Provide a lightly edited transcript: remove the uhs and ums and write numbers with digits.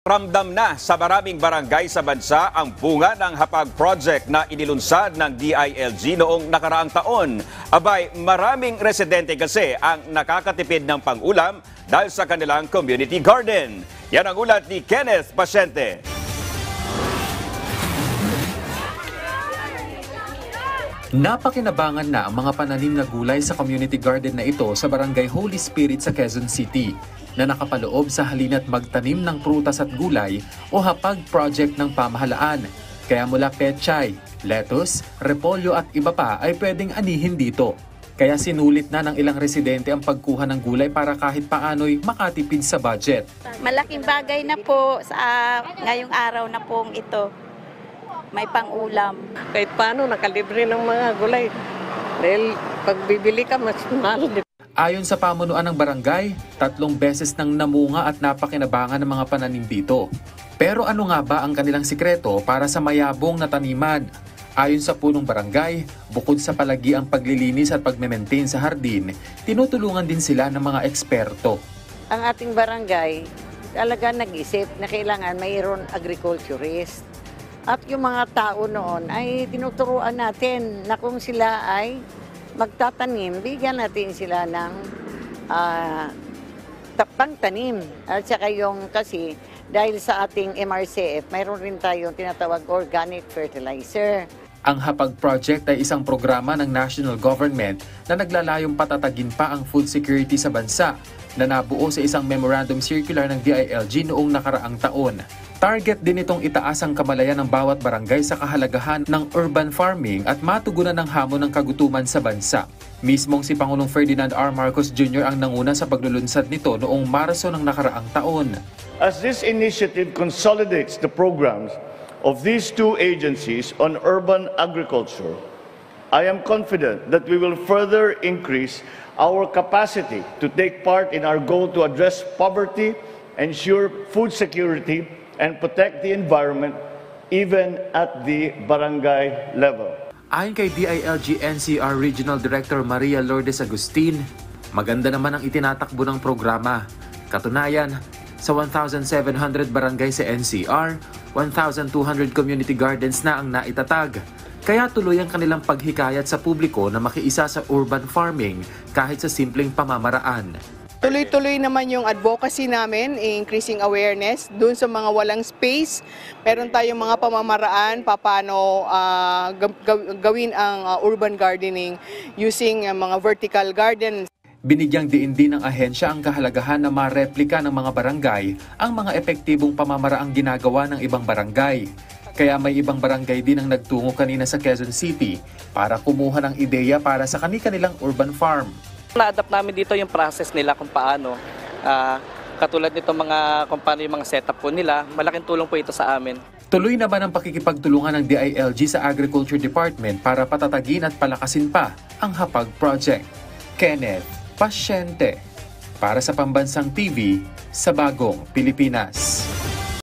Ramdam na sa maraming barangay sa bansa ang bunga ng Hapag Project na inilunsad ng DILG noong nakaraang taon. Abay, maraming residente kasi ang nakakatipid ng pang-ulam dahil sa kanilang community garden. Yan ang ulat ni Kenneth Pasyente. Napakinabangan na ang mga pananim na gulay sa community garden na ito sa Barangay Holy Spirit sa Quezon City na nakapaloob sa halina't magtanim ng prutas at gulay o hapag project ng pamahalaan. Kaya mula pechay, lettuce, repolyo at iba pa ay pwedeng anihin dito. Kaya sinulit na ng ilang residente ang pagkuha ng gulay para kahit paano'y makatipid sa budget. Malaking bagay na po sa ngayong araw na pong ito. May pang-ulam. Kahit paano, nakalibre ng mga gulay. Dahil pag bibili ka, mas mahal. Ayon sa pamunuan ng barangay, 3 beses nang namunga at napakinabangan ng mga pananim dito. Pero ano nga ba ang kanilang sikreto para sa mayabong na taniman? Ayon sa punong barangay, bukod sa palagi ang paglilinis at pagme-maintain sa hardin, tinutulungan din sila ng mga eksperto. Ang ating barangay, talaga nag-isip na kailangan mayroon agriculturist. At yung mga tao noon ay tinuturuan natin na kung sila ay magtatanim, bigyan natin sila ng pangtanim. At saka yung kasi dahil sa ating MRCF, mayroon rin tayong tinatawag organic fertilizer. Ang Hapag Project ay isang programa ng national government na naglalayong patatagin pa ang food security sa bansa na nabuo sa isang memorandum circular ng DILG noong nakaraang taon. Target din itong itaas ang kamalayan ng bawat barangay sa kahalagahan ng urban farming at matugunan ng hamon ng kagutuman sa bansa. Mismong si Pangulong Ferdinand R. Marcos Jr. ang nanguna sa paglulunsad nito noong Marso ng nakaraang taon. As this initiative consolidates the programs of these two agencies on urban agriculture, I am confident that we will further increase our capacity to take part in our goal to address poverty, ensure food security, and protect the environment even at the barangay level. Ayon kay DILG NCR Regional Director Maria Lourdes Agustin, maganda naman ang itinatakbo ng programa. Katunayan, sa 1,700 barangay sa NCR, 1,200 community gardens na ang naitatag. Kaya tuloy ang kanilang paghikayat sa publiko na makiisa sa urban farming kahit sa simpleng pamamaraan. Tuloy-tuloy naman yung advocacy namin, increasing awareness dun sa mga walang space. Meron tayong mga pamamaraan paano gawin ang urban gardening using mga vertical gardens. Binigyang diin din ng ahensya ang kahalagahan na mareplika ng mga barangay ang mga epektibong pamamaraang ginagawa ng ibang barangay. Kaya may ibang barangay din ang nagtungo kanina sa Quezon City para kumuha ng ideya para sa kanilang urban farm. Na-adapt namin dito yung process nila kung paano, katulad nito kung paano yung mga setup po nila, malaking tulong po ito sa amin. Tuloy naman ang pakikipagtulungan ng DILG sa Agriculture Department para patatagin at palakasin pa ang Hapag Project. Kenneth Pasyente, para sa Pambansang TV sa Bagong Pilipinas.